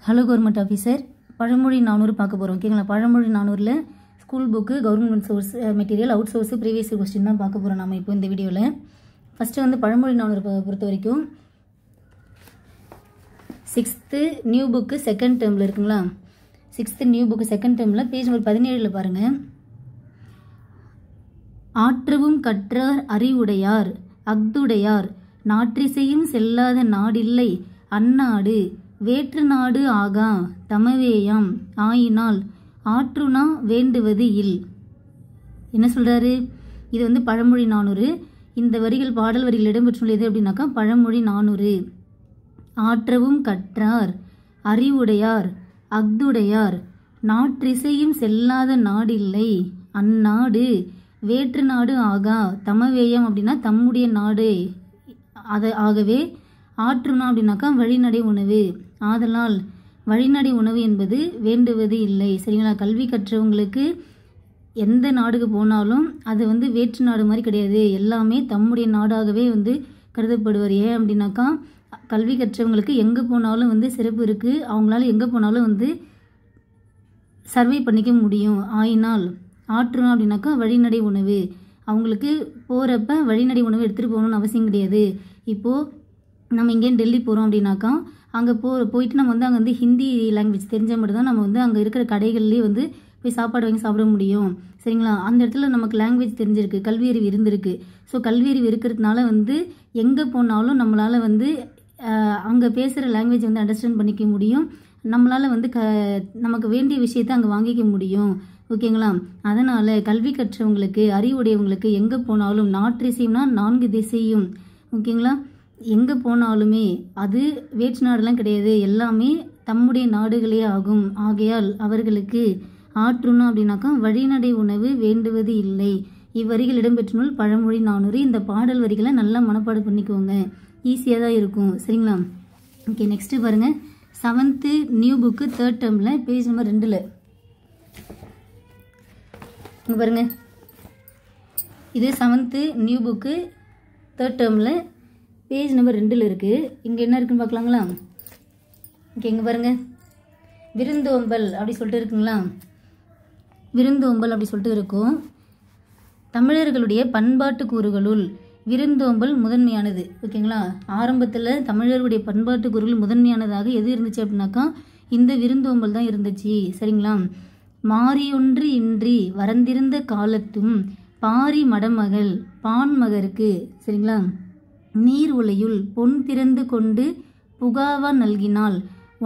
Hello government officer, பழமொழி 400 பார்க்க போகிறோம். ஓகேங்களா? பழமொழி 400ல் school book, government source material, out source, previous question தான் பார்க்க போகிறோம் நம்ம இப்போ இந்த வீடியோவில். ஃபஸ்ட்டு வந்து பழமொழி 400 பொறுத்த வரைக்கும் 6th நியூ புக்கு செகண்ட் டேர்மில் இருக்குங்களா? 6th நியூ புக்கு செகண்ட் டேர்மில் பேஜ் நம்பர் 17 பாருங்கள். ஆற்றவும் கற்றார் அறிவுடையார் அஃதுடையார் நாற்றிசையும் செல்லாத நாடில்லை அந்நாடு வேற்று நாடு ஆகா தமவேயாம் ஆயினால் ஆற்றுனா வேண்டுவது இல். என்ன சொல்கிறாரு? இது வந்து பழமொழி 400. இந்த வரிகள் பாடல் வரிகள் இடம்பெற்றுள்ளது அப்படின்னாக்கா பழமொழி 400. ஆற்றவும் கற்றார் அறிவுடையார் அஃதுடையார் நாற்றிசையும் செல்லாத நாடில்லை அந்நாடு வேற்று நாடு ஆகா தமவேயம் அப்படின்னா தம்முடைய நாடு ஆகவே ஆற்றுனா அப்படின்னாக்கா வழிநடை உணவு ஆதலால் வழிநடை உணவு என்பது வேண்டுவது இல்லை. சரிங்களா? கல்வி கற்றவங்களுக்கு எந்த நாடுக்கு போனாலும் அது வந்து வேற்று நாடு மாதிரி கிடையாது, எல்லாமே தம்முடைய நாடாகவே வந்து கருதப்படுவார். ஏன் அப்படின்னாக்கா கல்வி கற்றவங்களுக்கு எங்கே போனாலும் வந்து சிறப்பு இருக்குது, அவங்களால எங்கே போனாலும் வந்து சர்வை பண்ணிக்க முடியும். ஆயினால் ஆற்றுனா அப்படின்னாக்கா வழிநடை உணவு, அவங்களுக்கு போகிறப்ப வழிநடை உணவு எடுத்துகிட்டு போகணும்னு அவசியம் கிடையாது. இப்போது நம்ம இங்கேயும் டெல்லி போகிறோம் அப்படின்னாக்கா அங்கே போயிட்டு நம்ம வந்து அங்கே வந்து ஹிந்தி லாங்குவேஜ் தெரிஞ்சால் மட்டும்தான் நம்ம வந்து அங்கே இருக்கிற கடைகள்லேயே வந்து போய் சாப்பாடு வாங்கி சாப்பிட முடியும். சரிங்களா? அந்த இடத்துல நமக்கு லாங்குவேஜ் தெரிஞ்சிருக்கு, கல்வி அறிவு இருந்திருக்கு. ஸோ கல்வி அறிவு இருக்கிறதுனால வந்து எங்கே போனாலும் நம்மளால் வந்து அங்கே பேசுகிற லாங்குவேஜ் வந்து அண்டர்ஸ்டாண்ட் பண்ணிக்க முடியும், நம்மளால் வந்து நமக்கு வேண்டிய விஷயத்தை அங்கே வாங்கிக்க முடியும். ஓகேங்களா? அதனால் கல்வி கற்றவங்களுக்கு அறிவுடையவங்களுக்கு எங்கே போனாலும் நாற்றிசையும்னா 4 திசையும். ஓகேங்களா? எங்கே போனாலுமே அது வேற்று நாடுலாம் கிடையாது, எல்லாமே தம்முடைய நாடுகளே ஆகும். ஆகையால் அவர்களுக்கு ஆற்றுனா அப்படின்னாக்கா வழிநடை உணவு வேண்டுவது இல்லை. இவ்வரிகள் இடம்பெற்ற நூல் பழமொழி 400. இந்த பாடல் வரிகளை நல்லா மனப்பாடம் பண்ணிக்கோங்க, ஈஸியாக தான் இருக்கும். சரிங்களா? ஓகே, நெக்ஸ்ட்டு பாருங்கள். 7th நியூ புக்கு 3rd டேர்மில் பேஜ் நம்பர் 2ல் இங்கே பாருங்கள். இது 7th நியூ புக்கு 3rd டேர்மில் பேஜ் நம்பர் 2ல் இருக்குது. இங்கே என்ன இருக்குன்னு பார்க்கலாங்களா? ஓகே, இங்கே பாருங்கள். விருந்தோம்பல் அப்படி சொல்லிட்டு இருக்குங்களா? விருந்தோம்பல் அப்படி சொல்லிட்டு இருக்கும். தமிழர்களுடைய பண்பாட்டு கூறுகளுள் விருந்தோம்பல் முதன்மையானது. ஓகேங்களா? ஆரம்பத்தில் தமிழர்களுடைய பண்பாட்டு கூறுகள் முதன்மையானதாக எது இருந்துச்சு அப்படின்னாக்கா இந்த விருந்தோம்பல் தான் இருந்துச்சு. சரிங்களா? மாறியொன்று இன்றி வரந்திருந்த காலத்தும் பாரி மடமகள் பான்மகருக்கு. சரிங்களா? நீர் உலையுள் பொன் திறந்து கொண்டு புகாவா நல்கினால்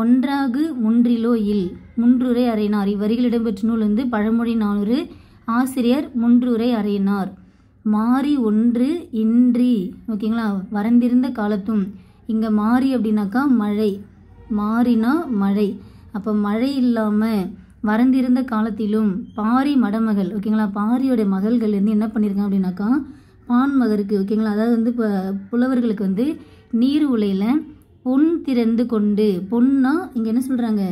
ஒன்றாகு முன்றிலோ இல். முன்றுரை அறையினார். இவ்வரிகள் இடம்பெற்ற நூல் வந்து பழமொழி 400. ஆசிரியர் முன்றுரை அறையினார். மாறி ஒன்று இன்றி. ஓகேங்களா? வரந்திருந்த காலத்தும், இங்கே மாறி அப்படின்னாக்கா மழை, மாறினா மழை, அப்போ மழை இல்லாமல் வரந்திருந்த காலத்திலும் பாரி மடமகள். ஓகேங்களா? பாரியோட மகள்கள் இருந்து என்ன பண்ணியிருக்காங்க அப்படின்னாக்கா பான்மகருக்கு. ஓகேங்களா? அதாவது வந்து இப்போ புலவர்களுக்கு வந்து நீர் உலையில் பொன் திறந்து கொண்டு, பொன்னா இங்கே என்ன சொல்கிறாங்க,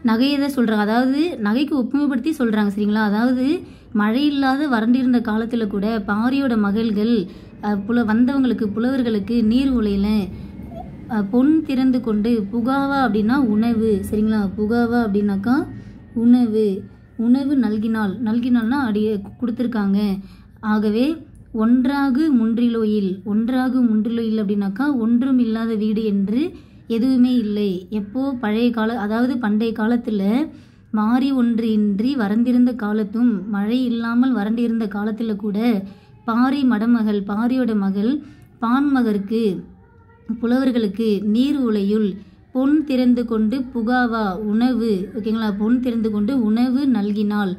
நகையை தான் சொல்கிறாங்க, அதாவது நகைக்கு ஒப்புமைப்படுத்தி சொல்கிறாங்க. சரிங்களா? அதாவது மழை இல்லாத வறண்டிருந்த காலத்தில் கூட பாரியோட மகள்கள் வந்தவங்களுக்கு புலவர்களுக்கு நீர் உலையில் பொன் திறந்து கொண்டு புகாவா அப்படின்னா உணவு. சரிங்களா? புகாவா அப்படின்னாக்கா உணவு, உணவு நல்கினால், நல்கினால்னா அடி கொடுத்துருக்காங்க. ஆகவே ஒன்றாகு முன்றிலோயில், ஒன்றாகு முன்றிலோயில் அப்படின்னாக்கா ஒன்றும் இல்லாத வீடு என்று எதுவுமே இல்லை. எப்போ பழைய கால, அதாவது பண்டைய காலத்தில் மாறி ஒன்று இன்றி வறண்டிருந்த காலத்தும் மழை இல்லாமல் வறண்டிருந்த காலத்தில் கூட பாரி மடமகள், பாரியோட மகள் பான்மகருக்கு புலவர்களுக்கு நீர் உலையுள் பொன் திறந்து கொண்டு புகாவா உணவு. ஓகேங்களா? பொன் திறந்து கொண்டு உணவு நல்கினால்.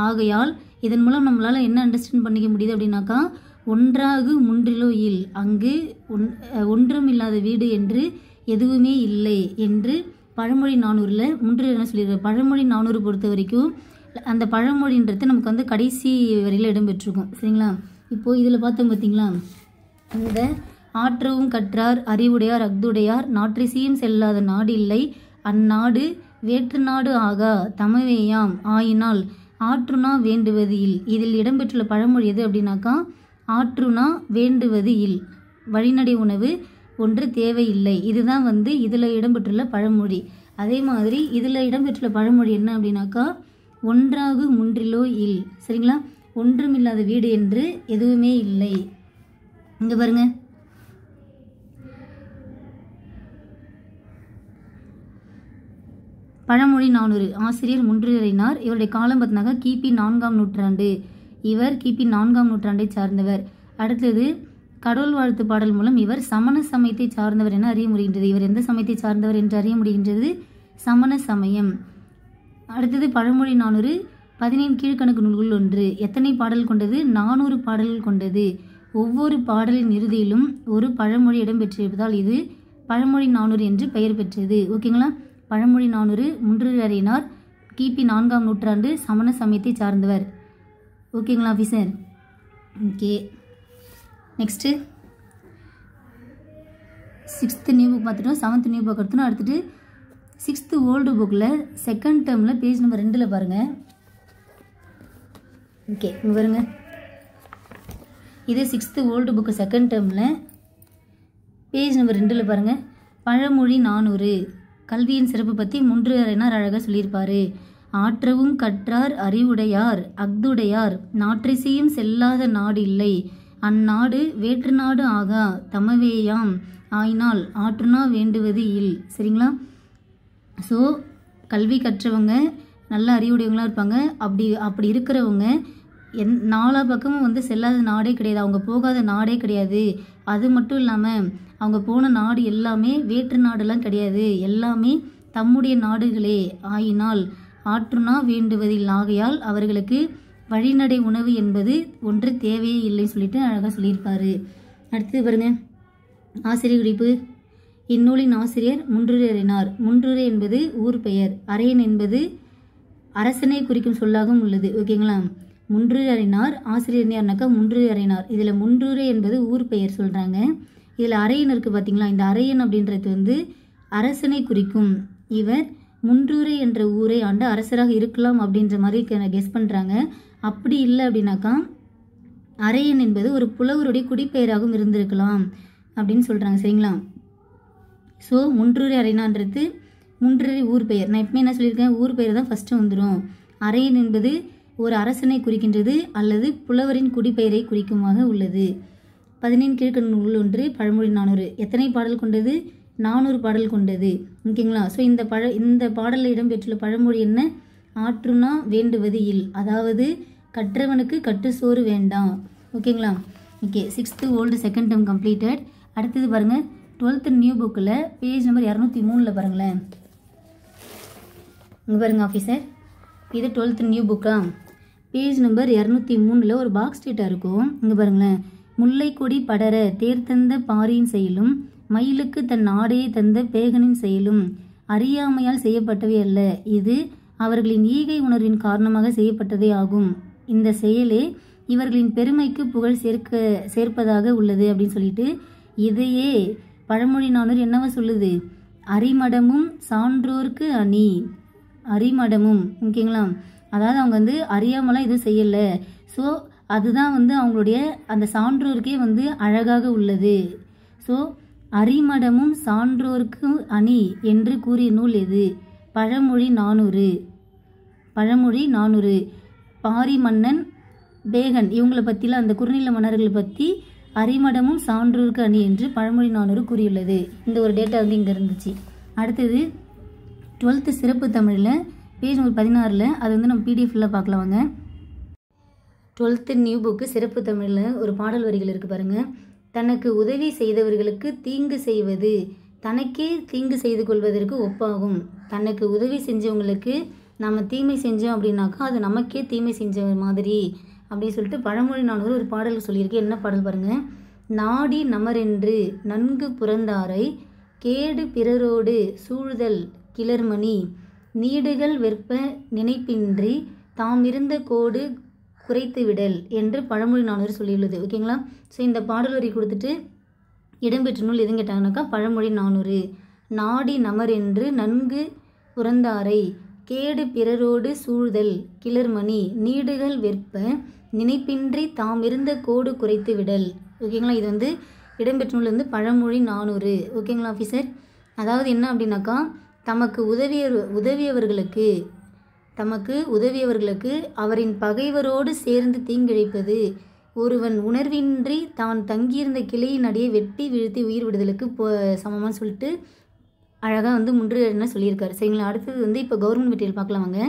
ஆகையால் இதன் மூலம் நம்மளால் என்ன அண்டர்ஸ்டாண்ட் பண்ணிக்க முடியுது அப்படின்னாக்கா ஒன்றாகு முன்றிலோ இல், அங்கு ஒன்றும் இல்லாத வீடு என்று எதுவுமே இல்லை என்று பழமொழி 400ல் முன்று என்ன சொல்லியிருக்காரு. பழமொழி 400 பொறுத்த வரைக்கும் அந்த பழமொழின்றது நமக்கு வந்து கடைசி வரையில் இடம்பெற்றிருக்கும். சரிங்களா? இப்போது இதில் பார்த்தோம் பார்த்தீங்களா, இந்த ஆற்றவும் கற்றார் அறிவுடையார் அஃதுடையார் நாற்றிசையும் செல்லாத நாடு இல்லை அந்நாடு வேற்று நாடு ஆகா தமவேயாம் ஆயினால் ஆற்றுனா வேண்டுவது இல். இதில் இடம்பெற்றுள்ள பழமொழி எது அப்படின்னாக்கா ஆற்றுனா வேண்டுவது இல். வழிநடை உணவு ஒன்று தேவையில்லை. இதுதான் வந்து இதில் இடம்பெற்றுள்ள பழமொழி. அதே மாதிரி இதில் இடம்பெற்றுள்ள பழமொழி என்ன அப்படின்னாக்கா, ஒன்றாகு முன்றிலோ இல். சரிங்களா? ஒன்றுமில்லாத வீடு என்று எதுவுமே இல்லை. இங்கே பாருங்க, பழமொழி 400. ஆசிரியர் முன்றுரையினார். இவருடைய காலம் பார்த்தினாக்கா கிபி 4ஆம் நூற்றாண்டு. இவர் கிபி 4ஆம் நூற்றாண்டை சார்ந்தவர். அடுத்தது கடவுள் வாழ்த்து பாடல் மூலம் இவர் சமண சமயத்தை சார்ந்தவர் என அறிய முடிகின்றது. இவர் எந்த சமயத்தை சார்ந்தவர் என்று அறிய முடிகின்றது? சமண சமயம். அடுத்தது பழமொழி 400 15 கீழ்கணக்கு நூல்கள் ஒன்று. எத்தனை பாடல் கொண்டது? 400 பாடல்கள் கொண்டது. ஒவ்வொரு பாடலின் இறுதியிலும் ஒரு பழமொழி இடம்பெற்றிருப்பதால் இது பழமொழி 400 என்று பெயர் பெற்றது. ஓகேங்களா? பழமொழி 400 முன்றுரையினார். கிபி 4ஆம் நூற்றாண்டு, சமண சமயத்தை சார்ந்தவர். ஓகேங்களா officer? Okay, next 6th new book பார்த்துட்டோம். 7th நியூ புக் எடுத்துட்டோம். அடுத்துட்டு 6th ஓல்டு புக்கில் செகண்ட் டேர்மில் பேஜ் நம்பர் 2 பாருங்கள். ஓகே, இங்கே பாருங்க, இது 6th ஓல்டு புக்கு செகண்ட் டேர்மில் பேஜ் நம்பர் 2 பாருங்கள். பழமொழி 400 கல்வியின் சிறப்பு பற்றி முன்றுரையினார் அழகாக சொல்லியிருப்பார். ஆற்றவும் கற்றார் அறிவுடையார் அஃதுடையார் நாற்றிசையும் செல்லாத நாடு இல்லை, அந்நாடு வேற்று நாடு ஆகா தமவேயாம் ஆயினால் ஆற்றுனா வேண்டுவது இல். சரிங்களா? ஸோ கல்வி கற்றவங்க நல்ல அறிவுடையவங்களாக இருப்பாங்க. அப்படி இருக்கிறவங்க நாலா பக்கமும் வந்து செல்லாத நாடே கிடையாது, அவங்க போகாத நாடே கிடையாது. அது மட்டும் இல்லாமல் அவங்க போன நாடு எல்லாமே வேற்று நாடெல்லாம் கிடையாது, எல்லாமே தம்முடைய நாடுகளே. ஆயினால் ஆற்றுனா வேண்டுவதில் ஆகையால் அவர்களுக்கு வழிநடை உணவு என்பது ஒன்று தேவையே இல்லைன்னு சொல்லிட்டு அழகாக சொல்லியிருப்பார். அடுத்தது பாருங்க, ஆசிரியர் குறிப்பு. இந்நூலின் ஆசிரியர் முன்றுரையினார். முன்றுரை என்பது ஊர் பெயர், அரையன் என்பது அரசனை குறிக்கும் சொல்லாகவும் உள்ளது. ஓகேங்களா? முன்றுரையினார் ஆசிரியர் யாருனாக்கா முன்றுரையினார். இதில் முன்றுரை என்பது ஊர் பெயர் சொல்கிறாங்க. இதில் அரையன் இருக்குது பார்த்தீங்களா? இந்த அரையன் அப்படின்றது வந்து அரசனை குறிக்கும். இவர் முன்றுரை என்ற ஊரை ஆண்ட அரசராக இருக்கலாம் அப்படின்ற மாதிரி கெஸ் பண்ணுறாங்க. அப்படி இல்லை அப்படின்னாக்கா அரையன் என்பது ஒரு புலவருடைய குடிப்பெயராகவும் இருந்திருக்கலாம் அப்படின்னு சொல்கிறாங்க. சரிங்களா? ஸோ முன்றுரை அரையனான்றது முன்றுரை ஊர் பெயர். நான் எப்பவுமே என்ன சொல்லியிருக்கேன், ஊர் பெயர் தான் ஃபஸ்ட்டு வந்துடும். அரையன் என்பது ஒரு அரசனை குறிக்கின்றது அல்லது புலவரின் குடிப்பெயரை குறிக்குமாக உள்ளது. 15 கீழ்கணக்கு நூல் ஒன்று பழமொழி 400 எத்தனை பாடல் கொண்டது? 400 பாடல் கொண்டது. ஓகேங்களா? ஸோ இந்த பாடலில் இடம்பெற்றுள்ள பழமொழி என்ன? ஆற்றுனா வேண்டுவது இல், அதாவது கற்றவனுக்கு கட்டு சோறு வேண்டாம். ஓகேங்களா? Okay, 6th old second term completed. அடுத்தது பாருங்கள், 12th நியூ புக்கில் பேஜ் நம்பர் 203 பாருங்களேன். இங்கே பாருங்க ஆஃபீஸர், இது 12th நியூ புக்கா? பேஜ் நம்பர் 203 ஒரு பாக்ஸ் டேட்டா இருக்கும். இங்கே பாருங்களேன், முல்லை கொடி படர தேர்தந்த பாரியின் செயலும் மயிலுக்கு தன் ஆடையை தந்த பேகனின் செயலும் அறியாமையால் செய்யப்பட்டவை அல்ல, இது அவர்களின் ஈகை உணர்வின் காரணமாக செய்யப்பட்டதே ஆகும். இந்த செயலே இவர்களின் பெருமைக்கு புகழ் சேர்ப்பதாக உள்ளது அப்படின்னு சொல்லிட்டு இதையே பழமொழி 400 என்னவா சொல்லுது? அரிமடமும் சான்றோர்க்கு அணி. அரிமடமும், ஓகேங்களா? அதாவது அவங்க வந்து அறியாமலாம் எதுவும் செய்யலை. ஸோ அதுதான் வந்து அவங்களுடைய அந்த சான்றோருக்கே வந்து அழகாக உள்ளது. ஸோ அரிமடமும் சான்றோர்க்கு அணி என்று கூறிய நூல் எது? பழமொழி 400. பழமொழி 400 பாரி மன்னன் பேகன் இவங்களை பற்றிலாம், அந்த குறுநில மன்னர்களை பற்றி அரிமடமும் சான்றோர்க்கு அணி என்று பழமொழி 400 கூறியுள்ளது. இந்த ஒரு டேட்டா வந்து இங்கே இருந்துச்சு. அடுத்தது 12th சிறப்பு தமிழில் பேஜ் நம்பர் 16 அது வந்து நம்ம பிடிஎஃப்ல பார்க்கலாம் வாங்க. 12th நியூ புக்கு சிறப்பு தமிழில் ஒரு பாடல் வரிகள் இருக்குது பாருங்கள். தனக்கு உதவி செய்தவர்களுக்கு தீங்கு செய்வது தனக்கே தீங்கு செய்து கொள்வதற்கு ஒப்பாகும். தனக்கு உதவி செஞ்சவங்களுக்கு நம்ம தீமை செஞ்சோம் அப்படின்னாக்கா அது நமக்கே தீமை செஞ்ச மாதிரி அப்படின்னு சொல்லிட்டு பழமொழி 400 ஒரு பாடல் சொல்லியிருக்கு. என்ன பாடல் பாருங்கள். நாடி நமரென்று நன்கு புறந்தாரை கேடு பிறரோடு சூழ்தல் கிளர்மணி நீடுகள் வெற்ப நினைப்பின்றி தாம் இருந்த கோடு குறைத்து விடல் என்று பழமொழி 400 சொல்லியுள்ளது. ஓகேங்களா? ஸோ இந்த பாடல் வரி கொடுத்துட்டு இடம்பெற்ற நூல் எதுவும் கேட்டாங்கனாக்கா பழமொழி 400. நாடி நமரென்று நன்கு புறந்தாரை கேடு பிறரோடு சூழ்தல் கிளர்மணி நீடுகள் வெற்ப நினைப்பின்றி தாம் இருந்த கோடு குறைத்து விடல். ஓகேங்களா? இது வந்து இடம்பெற்ற நூல் வந்து பழமொழி 400. ஓகேங்களா ஆஃபீஸர்? அதாவது என்ன அப்படின்னாக்கா, தமக்கு உதவியவர்களுக்கு அவரின் பகைவரோடு சேர்ந்து தீங்கிழைப்பது, ஒருவன் உணர்வின்றி தான் தங்கியிருந்த கிளையின் அடியை வெட்டி வீழ்த்தி உயிர் விடுதலுக்கு சமமானு சொல்லிட்டு அழகாக வந்து முன்றுரையினர் சொல்லியிருக்காரு. சரிங்களா? அடுத்தது வந்து இப்போ கவர்மெண்ட் மெட்டீரியல் பார்க்கலாம் வாங்க.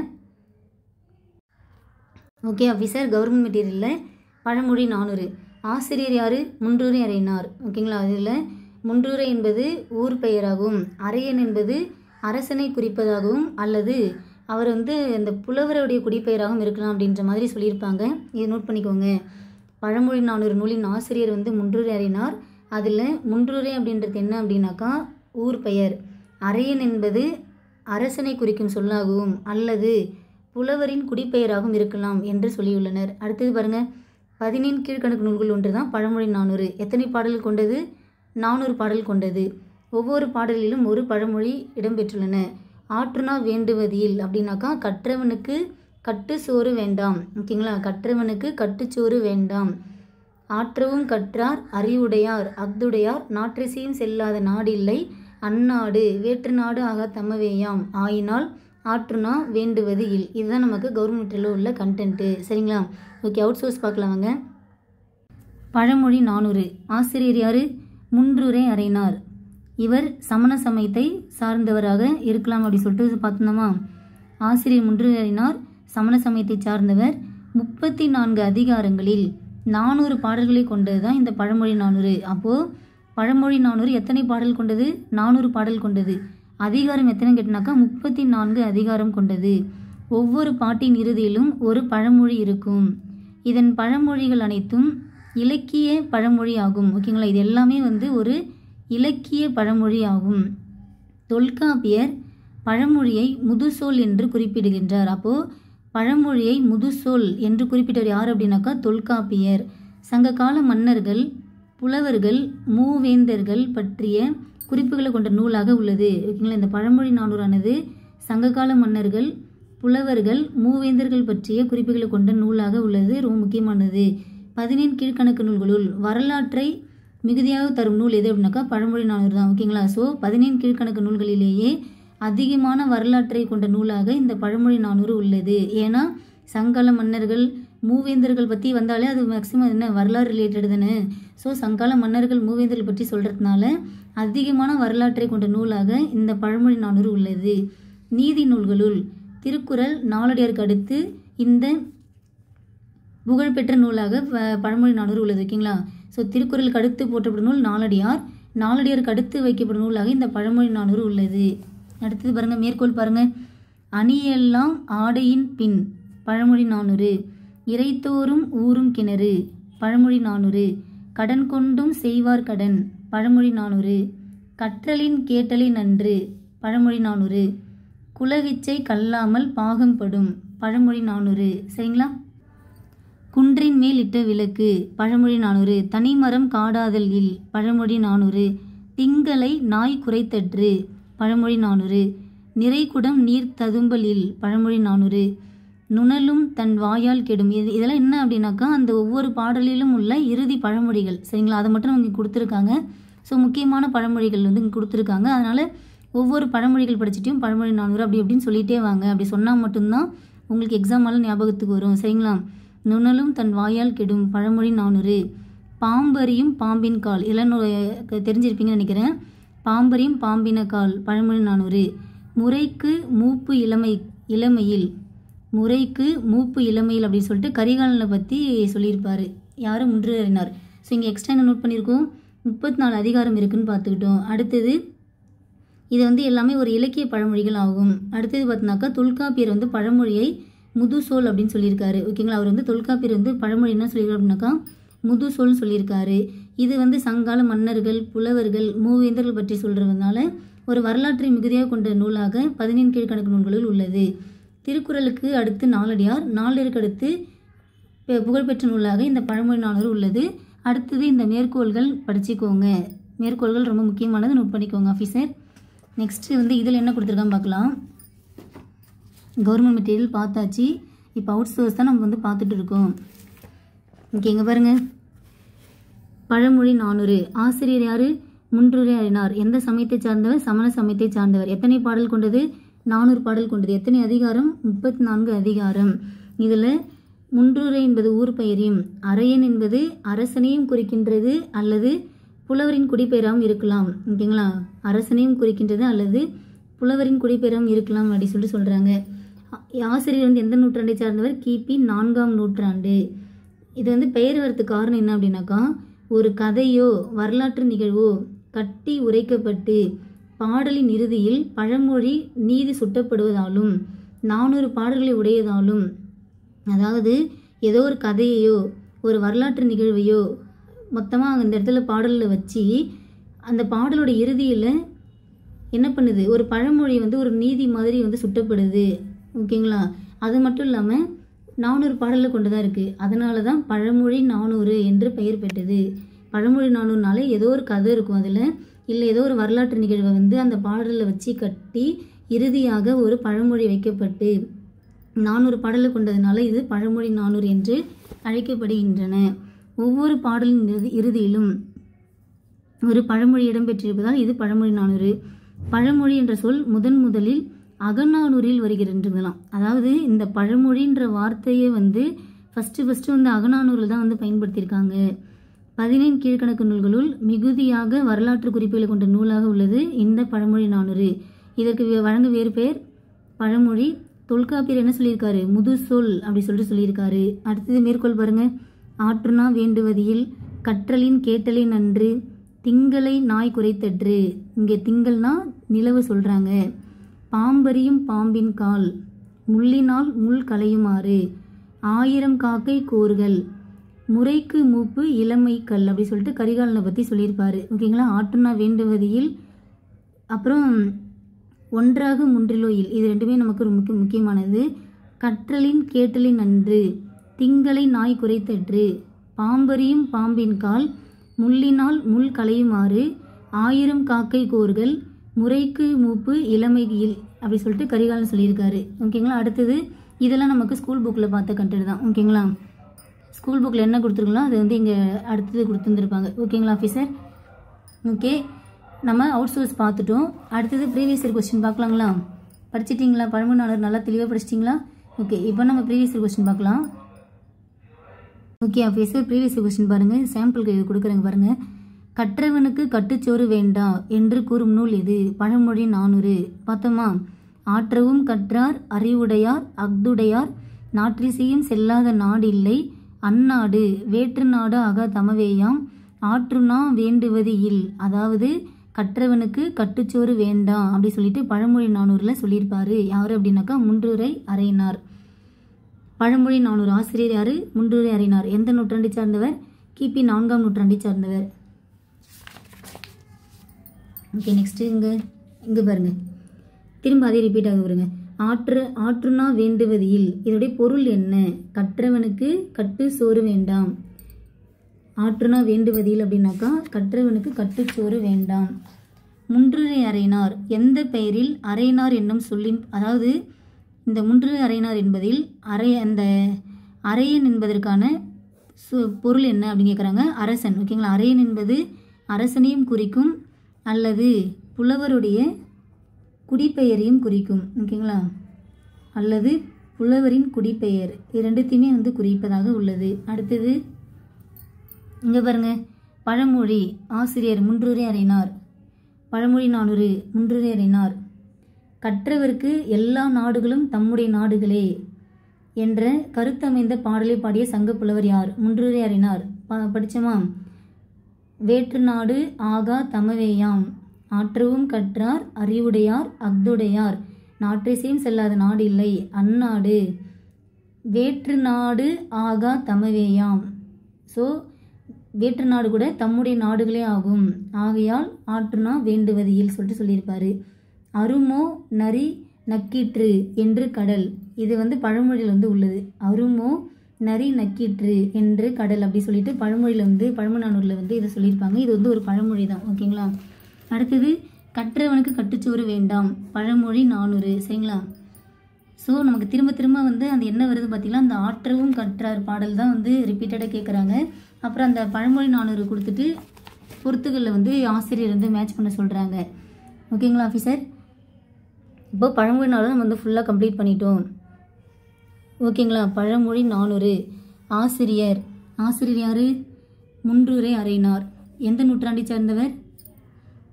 ஓகே ஆஃபீஸர், கவர்மெண்ட் மெட்டீரியலில் பழமொழி 400. ஆசிரியர் யார்? முன்றுரை அறையினார். ஓகேங்களா? அதில் முன்றுரை என்பது ஊர் பெயராகவும், அறையன் என்பது அரசனை குறிப்பதாகவும் அல்லது அவர் வந்து அந்த புலவருடைய குடிப்பெயராகவும் இருக்கலாம் அப்படின்ற மாதிரி சொல்லியிருப்பாங்க. இதை நோட் பண்ணிக்கோங்க. பழமொழி 400 நூலின் ஆசிரியர் வந்து முன்றுரை அறையினார். அதில் முன்றுரை அப்படின்றது என்ன அப்படின்னாக்கா ஊர் பெயர், அறையன் என்பது அரசனை குறிக்கும் சொல்லாகவும் அல்லது புலவரின் குடிப்பெயராகவும் இருக்கலாம் என்று சொல்லியுள்ளனர். அடுத்தது பாருங்கள், 14 கீழ்கணக்கு நூல்கள் ஒன்று தான் பழமொழி 400. எத்தனை பாடல் கொண்டது? 400 பாடல் கொண்டது. ஒவ்வொரு பாடலிலும் ஒரு பழமொழி இடம்பெற்றுள்ளன. ஆற்றுனா வேண்டுவதில் அப்படின்னாக்கா கற்றவனுக்கு கட்டு சோறு வேண்டாம். ஓகேங்களா? கற்றவனுக்கு கட்டுச்சோறு வேண்டாம். ஆற்றவும் கற்றார் அறிவுடையார் அஃதுடையார் நாற்றிசையும் செல்லாத நாடில்லை அந்நாடு வேற்று நாடு ஆக தமவேயாம் ஆயினால் ஆற்றுனா வேண்டுவது இல். இதுதான் நமக்கு கவர்மெண்ட்டில் உள்ள கண்டென்ட்டு. சரிங்களா? ஓகே, அவுட் சோர்ஸ் பார்க்கலாம் வாங்க. பழமொழி 400. ஆசிரியர் யார்? முன்றுரை அறையினார். இவர் சமண சமயத்தை சார்ந்தவராக இருக்கலாம் அப்படி சொல்லிட்டு பார்த்தோம்மா. ஆசிரியர் முன்றுரை அறையினார், சமண சமயத்தை சார்ந்தவர். 34 அதிகாரங்களில் 400 பாடல்களை கொண்டது தான் இந்த பழமொழி 400. அப்போது பழமொழி 400 எத்தனை பாடல் கொண்டது? 400 பாடல் கொண்டது. அதிகாரம் எத்தனை கேட்டினாக்கா 34 அதிகாரம் கொண்டது. ஒவ்வொரு பாட்டின் இறுதியிலும் ஒரு பழமொழி இருக்கும். இதன் பழமொழிகள் அனைத்தும் இலக்கிய பழமொழி ஆகும். ஓகேங்களா? இது எல்லாமே வந்து ஒரு இலக்கிய பழமொழி ஆகும். தொல்காப்பியர் பழமொழியை முதுசொல் என்று குறிப்பிடுகின்றார். அப்போது பழமொழியை முதுசொல் என்று குறிப்பிட்டவர் யார் அப்படின்னாக்கா தொல்காப்பியர். சங்ககால மன்னர்கள், புலவர்கள், மூவேந்தர்கள் பற்றிய குறிப்புகளை கொண்ட நூலாக உள்ளது. ஓகேங்களா? இந்த பழமொழி 400 சங்ககால மன்னர்கள், புலவர்கள், மூவேந்தர்கள் பற்றிய குறிப்புகளை கொண்ட நூலாக உள்ளது. ரொம்ப முக்கியமானது. 14 கீழ்கணக்கு நூல்களுள் வரலாற்றை மிகுதியாக தரும் நூல் எது அப்படின்னாக்கா பழமொழி 400 தான். ஓகேங்களா? ஸோ 14 கீழ்கணக்கு நூல்களிலேயே அதிகமான வரலாற்றை கொண்ட நூலாக இந்த பழமொழி 400 உள்ளது. ஏன்னா சங்ககால மன்னர்கள், மூவேந்தர்கள் பற்றி வந்தாலே அது மேக்சிமம் என்ன வரலாறு ரிலேட்டட் தானே. ஸோ சங்ககால மன்னர்கள், மூவேந்தர்கள் பற்றி சொல்கிறதுனால அதிகமான வரலாற்றை கொண்ட நூலாக இந்த பழமொழி 400 உள்ளது. நீதி நூல்களுள் திருக்குறள் நாலடியாருக்கு அடுத்து இந்த புகழ்பெற்ற நூலாக பழமொழி 400 உள்ளது. ஓகேங்களா? ஸோ திருக்குறளுக்கு அடுத்து போற்றப்படும் நூல் நாலடியார், நாலடியாருக்கு அடுத்து வைக்கப்படும் நூலாக இந்த பழமொழி 400 உள்ளது. அடுத்தது பாருங்கள், மேற்கோள் பாருங்கள். அணியெல்லாம் ஆடையின் பின் பழமொழி 400. இறைத்தோறும் ஊரும் கிணறு பழமொழி 400. கடன் கொண்டும் செய்வார் கடன் பழமொழி 400. கற்றலின் கேட்டலை நன்று பழமொழி 400. குலவிச்சை கல்லாமல் பாகம்படும் பழமொழி 400. சரிங்களா? குன்றின் மேல் இட்ட விளக்கு பழமொழி 400. தனிமரம் காடாதல் இல் பழமொழி 400. திங்களை நாய் குறைத்தற்று பழமொழி 400. நிறைகுடம் நீர் ததும்பல் இல் பழமொழி 400. நுணலும் தன் வாயால் கெடும். இதெல்லாம் என்ன அப்படின்னாக்கா அந்த ஒவ்வொரு பாடலிலும் உள்ள இறுதி பழமொழிகள். சரிங்களா? அதை மட்டும் இங்கே கொடுத்துருக்காங்க. ஸோ முக்கியமான பழமொழிகள் வந்து இங்கே கொடுத்துருக்காங்க. அதனால் ஒவ்வொரு பழமொழிகள் படிச்சுட்டையும் பழமொழி 400 அப்படி அப்படின்னு சொல்லிகிட்டே வாங்க. அப்படி சொன்னால் மட்டும்தான் உங்களுக்கு எக்ஸாமால் ஞாபகத்துக்கு வரும். சரிங்களா? நுணலும் தன் வாயால் கெடும் பழமொழி 400. பாம்பரியும் பாம்பின் கால், இதெல்லாம் தெரிஞ்சிருப்பீங்கன்னு நினைக்கிறேன். பாம்பரியும் பாம்பின கால் பழமொழி 400. முறைக்கு மூப்பு இளமையில் முறைக்கு மூப்பு இளமையில் அப்படின்னு சொல்லிட்டு கரிகாலனை பற்றி சொல்லியிருப்பார். யாரும் முன்றுரையினார். ஸோ இங்கே எக்ஸ்ட்ரா என்ன நோட் பண்ணியிருக்கோம், 34 அதிகாரம் இருக்குதுன்னு பார்த்துக்கிட்டோம். அடுத்தது இது வந்து எல்லாமே ஒரு இலக்கிய பழமொழிகள் ஆகும். அடுத்தது பார்த்தினாக்கா தொல்காப்பியர் வந்து பழமொழியை முதுசொல் அப்படின்னு சொல்லியிருக்காரு. ஓகேங்களா? அவர் வந்து தொல்காப்பியர் வந்து பழமொழி என்ன சொல்லியிருக்காரு அப்படின்னாக்கா முதுசொல்னு சொல்லியிருக்காரு. இது வந்து சங்கால மன்னர்கள், புலவர்கள், மூவேந்தர்கள் பற்றி சொல்கிறதுனால ஒரு வரலாற்றை மிகுதியாக கொண்ட நூலாக 14 கீழ்கணக்கு நூல்களில் உள்ளது. திருக்குறளுக்கு அடுத்து நாலடியார், நாலடியாருக்கு அடுத்து புகழ்பெற்ற நூலாக இந்த பழமொழி 400 உள்ளது. அடுத்தது இந்த மேற்கோள்கள் படிச்சுக்கோங்க. மேற்கோள்கள் ரொம்ப முக்கியமானது, நோட் பண்ணிக்கோங்க ஆஃபீஸர். நெக்ஸ்ட்டு வந்து இதில் என்ன கொடுத்துருக்கான்னு பார்க்கலாம். கவர்மெண்ட் மெட்டீரியல் பார்த்தாச்சு. இப்போ அவுட் சோர்ஸ் தான் நம்ம வந்து பார்த்துட்டு இருக்கோம். ஓகே, இங்கே பாருங்கள். பழமொழி 400. ஆசிரியர் யாரு? முன்றுரை அறிஞர். எந்த சமயத்தை சார்ந்தவர்? சமண சமயத்தை சார்ந்தவர். எத்தனை பாடல் கொண்டது? 400 பாடல் கொண்டது. எத்தனை அதிகாரம்? 34 அதிகாரம். இதில் முன்றுரை என்பது ஊர் பெயரையும், அரையன் என்பது அரசனையும் குறிக்கின்றது அல்லது புலவரின் குடிப்பெயராகவும் இருக்கலாம். ஓகேங்களா? அரசனையும் குறிக்கின்றது அல்லது புலவரின் குடிப்பெயராகவும் இருக்கலாம் அப்படி சொல்கிறாங்க. ஆசிரியர் எந்த நூற்றாண்டை சார்ந்தவர்? கிபி 4ஆம் நூற்றாண்டு. இது பெயர் வரத்துக்கு காரணம் என்ன அப்படின்னாக்கா, ஒரு கதையோ வரலாற்று நிகழ்வோ கட்டி உரைக்கப்பட்டு பாடலின் இறுதியில் பழமொழி நீதி சுட்டப்படுவதாலும் 400 பாடல்களை உடையதாலும், அதாவது ஏதோ ஒரு கதையையோ ஒரு வரலாற்று நிகழ்வையோ மொத்தமாக அந்த இடத்துல பாடலில் வச்சு அந்த பாடலோட இறுதியில் என்ன பண்ணுது, ஒரு பழமொழி ஒரு நீதி மாதிரி சுட்டப்படுது. ஓகேங்களா? அது மட்டும் இல்லாமல் 400 பாடலில் கொண்டுதான் இருக்குது. அதனால தான் பழமொழி 400 என்று பெயர் பெற்றது. பழமொழி 400நாலே ஏதோ ஒரு கதை இருக்கும் அதில், இல்லை ஏதோ ஒரு வரலாற்று நிகழ்வை அந்த பாடலில் வச்சு கட்டி இறுதியாக ஒரு பழமொழி வைக்கப்பட்டு 400 பாடலை கொண்டதுனால இது பழமொழி 400 என்று அழைக்கப்படுகின்றன. ஒவ்வொரு பாடலின் இறுதியிலும் ஒரு பழமொழி இடம்பெற்றிருப்பதால் இது பழமொழி 400. பழமொழி என்ற சொல் முதலில் அகநானூரில் வருகின்றதாம். அதாவது இந்த பழமொழின்ற வார்த்தையை ஃபஸ்ட்டு அகநானூரில் தான் பயன்படுத்தியிருக்காங்க. 15 கீழ்கணக்கு நூல்களுள் மிகுதியாக வரலாற்று குறிப்புகளை கொண்ட நூலாக உள்ளது இந்த பழமொழி 400. இதற்கு வழங்க வேறு பெயர் பழமொழி. தொல்காப்பியர் என்ன சொல்லியிருக்காரு? முது சொல் அப்படி சொல்லியிருக்காரு. அடுத்தது மேற்கோள் பாருங்க. ஆற்றுனா வேண்டுவதில் கற்றலின் கேட்டலை நன்று திங்களை நாய் குறைத்தற்று. இங்கே திங்கள்னா நிலவு சொல்கிறாங்க. பாம்பரியும் பாம்பின் கால் முள்ளினால் முள் களையுமாறு 1000 காக்கை கூறுகள் முறைக்கு மூப்பு இளமை கல் அப்படி சொல்லிட்டு கரிகாலனை பற்றி சொல்லியிருப்பாரு. ஓகேங்களா? ஆற்றுனா வேண்டுவதில், அப்புறம் ஒன்றாக முன்றிலோயில், இது ரெண்டுமே நமக்கு ரொம்ப முக்கியமானது. கற்றலின் கேட்டலின் நன்று திங்களை நாய் குறைத்தற்று பாம்பரியும் பாம்பின் கால் முள்ளினால் முள் களையுமாறு 1000 காக்கை கூறுகள் முறைக்கு மூப்பு இளமையில் அப்படி சொல்லிட்டு கரிகாலன் சொல்லியிருக்காரு. ஓகேங்களா? அடுத்தது இதெல்லாம் நமக்கு ஸ்கூல் புக்கில் பார்த்த கண்டென்ட் தான். ஓகேங்களா? ஸ்கூல் புக்கில் என்ன கொடுத்துருங்களோ அது இங்கே அடுத்தது கொடுத்துருந்துருப்பாங்க. ஓகேங்களா ஆஃபீஸர்? ஓகே, நம்ம அவுட் சோர்ஸ் பார்த்துட்டோம். அடுத்தது ப்ரீவியஸ் இயர் கொஸ்டின் பார்க்கலாங்களா? படிச்சிட்டிங்களா? பழமொழி 400 நல்லா தெளிவாக படிச்சிட்டிங்களா? ஓகே, இப்போ நம்ம ப்ரீவியஸ் இயர் கொஸ்டின் பார்க்கலாம். Okay officer, previous year question பாருங்கள். சாம்பிளுக்கு கொடுக்குறேங்க பாருங்கள். கற்றவனுக்கு கட்டுச்சோறு வேண்டா என்று கூறும் நூல் எது? பழமொழி 400. பார்த்தோமா? ஆற்றவும் கற்றார் அறிவுடையார் அஃதுடையார் நாற்றிசையும் செல்லாத நாடு இல்லை அந்நாடு வேற்று நாடு ஆகா தமவேயாம் ஆற்றுனா வேண்டுவது இல். அதாவது கற்றவனுக்கு கட்டுச்சோறு வேண்டாம் அப்படி சொல்லிட்டு பழமொழி 400ல் சொல்லியிருப்பாரு. யார் அப்படின்னாக்கா முன்றுரை அறையினார். பழமொழி 400 ஆசிரியர் யாரு? முன்றுரை அறையினார். எந்த நூற்றாண்டை சார்ந்தவர்? கிபி 4ஆம் நூற்றாண்டை சார்ந்தவர். ஓகே, நெக்ஸ்ட் இங்கே பாருங்க. திரும்ப அதே ரிப்பீட் ஆக வருங்க. ஆற்றுனா வேண்டுவது இல், இதோடைய பொருள் என்ன? கற்றவனுக்கு கட்டு சோறு வேண்டாம். ஆற்றுனா வேண்டுவதில் அப்படின்னாக்கா கற்றவனுக்கு கட்டுச்சோறு வேண்டாம். முன்றுரை அறையினார் எந்த பெயரில் அறையினார் என்னும் சொல்லின், அதாவது இந்த முன்றுரை அறையினார் என்பதில் அந்த அரையன் என்பதற்கான பொருள் என்ன அப்படின்னு கேட்குறாங்க. அரசன். ஓகேங்களா? அரையன் என்பது அரசனையும் குறிக்கும் அல்லது புலவருடைய குடிப்பெயரையும் குறிக்கும். ஓகேங்களா? அல்லது புலவரின் குடிப்பெயர், இது ரெண்டுத்தையுமே குறிப்பதாக உள்ளது. அடுத்தது இங்கே பாருங்க. பழமொழி ஆசிரியர் முன்றுரை அறையினார். பழமொழி 400 முன்றுரை அறையினார். கற்றவர்க்கு எல்லா நாடுகளும் தம்முடைய நாடுகளே என்ற கருத்தமைந்த பாடலை பாடிய சங்க புலவர் யார்? முன்றுரை அறையினார். படிச்சோமா? வேற்று நாடு ஆகா தமவேயாம் ஆற்றவும் கற்றார் அறிவுடையார் அஃதுடையார் நாற்றிசையும் செல்லாத நாடு இல்லை அந்நாடு வேற்று நாடு ஆகா தமவேயாம். ஸோ வேற்று நாடு கூட தம்முடைய நாடுகளே ஆகும். ஆகையால் ஆற்றுனா வேண்டுவதில் சொல்லிட்டு சொல்லியிருப்பாரு. அருமோ நரி நக்கீற்று என்று கடல், இது பழமொழியில் உள்ளது. அருமோ நரி நக்கீற்று என்று கடல் அப்படி சொல்லிட்டு பழமொழியில் பழமொழி 400ல் இதை சொல்லியிருப்பாங்க. இது ஒரு பழமொழி தான். ஓகேங்களா? அடுத்தது கற்றவனுக்கு கட்டுச்சோறு வேண்டாம். பழமொழி 400. சரிங்களா? ஸோ நமக்கு திரும்ப திரும்ப வந்து அந்த என்ன வருது பார்த்தீங்கன்னா அந்த ஆற்றவும் கற்றார் பாடல் தான் வந்து ரிப்பீட்டடாக கேட்குறாங்க. அப்புறம் அந்த பழமொழி 400 கொடுத்துட்டு பொறுத்துகளில் வந்து ஆசிரியர் வந்து மேட்ச் பண்ண சொல்கிறாங்க. ஓகேங்களா ஆஃபீஸர்? இப்போ பழமொழி 400 நம்ம வந்து ஃபுல்லாக கம்ப்ளீட் பண்ணிட்டோம். ஓகேங்களா? பழமொழி 400 ஆசிரியர் யார்? முன்றுரை அறையினார். எந்த நூற்றாண்டை சார்ந்தவர்?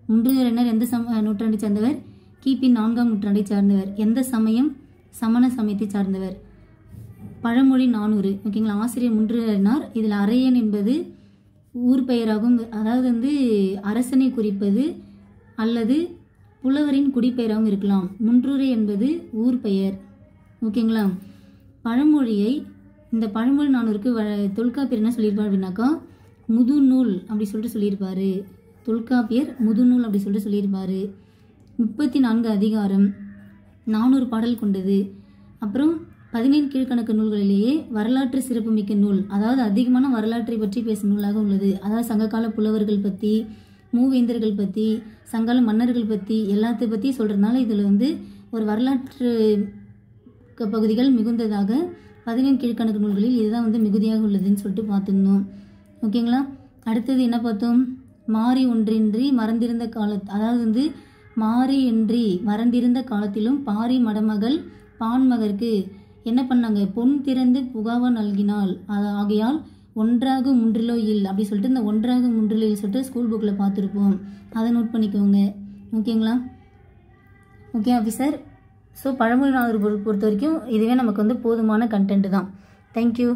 முன்றுரை அறையினார் எந்த நூற்றாண்டை சார்ந்தவர்? கிபி 4ஆம் நூற்றாண்டை சார்ந்தவர். எந்த சமயம்? சமண சமயத்தை சார்ந்தவர். பழமொழி 400 ஓகேங்களா? ஆசிரியர் முன்றுரை அறையினார். இதில் அறையன் என்பது ஊர் பெயராகவும், அதாவது வந்து அரசனை குறிப்பது அல்லது புலவரின் குடிப்பெயராகவும் இருக்கலாம். முன்றுரை என்பது ஊர் பெயர். ஓகேங்களா? பழமொழியை இந்த பழமொழி 400க்கு தொல்காப்பியர் என்ன சொல்லியிருப்பார் அப்படின்னாக்கா முதுநூல் அப்படி சொல்லிட்டு சொல்லியிருப்பாரு. தொல்காப்பியர் முதுநூல் அப்படி சொல்லிட்டு சொல்லியிருப்பாரு. 34 அதிகாரம், 400 பாடல் கொண்டது. அப்புறம் 17 கீழ்கணக்கு நூல்களிலேயே வரலாற்று சிறப்புமிக்க நூல், அதாவது அதிகமான வரலாற்றை பற்றி பேசும் நூலாக உள்ளது. அதாவது சங்ககால புலவர்கள் பற்றி, மூவேந்தர்கள் பற்றி, சங்ககால மன்னர்கள் பற்றி எல்லாத்தை பற்றி சொல்கிறதுனால இதில் வந்து ஒரு வரலாற்று பகுதிகள் மிகுந்ததாக 17 கீழ்கணக்கு நூல்களில் இதுதான் வந்து மிகுதியாக உள்ளதுன்னு சொல்லிட்டு பார்த்துருந்தோம். ஓகேங்களா? அடுத்தது என்ன பார்த்தோம்? மாறி ஒன்றின்றி மறந்திருந்த அதாவது வந்து மாறி இன்றி மறந்திருந்த காலத்திலும் பாரி மடமகள் பான்மகருக்கு என்ன பண்ணாங்க? பொன் திறந்து புகாவா நல்கினாள். ஆகையால் ஒன்றாக முன்றிலோ இல் அப்படி சொல்லிட்டு இந்த ஒன்றாக முன்றிலோ இல் சொல்லிட்டு ஸ்கூல் புக்கில் பார்த்துருப்போம். அதை நோட் பண்ணிக்கோங்க. ஓகேங்களா? Okay officer. ஸோ பழமொழி 400 பொறுத்த வரைக்கும் இதுவே நமக்கு வந்து போதுமான கண்டென்ட் தான். தேங்க்யூ.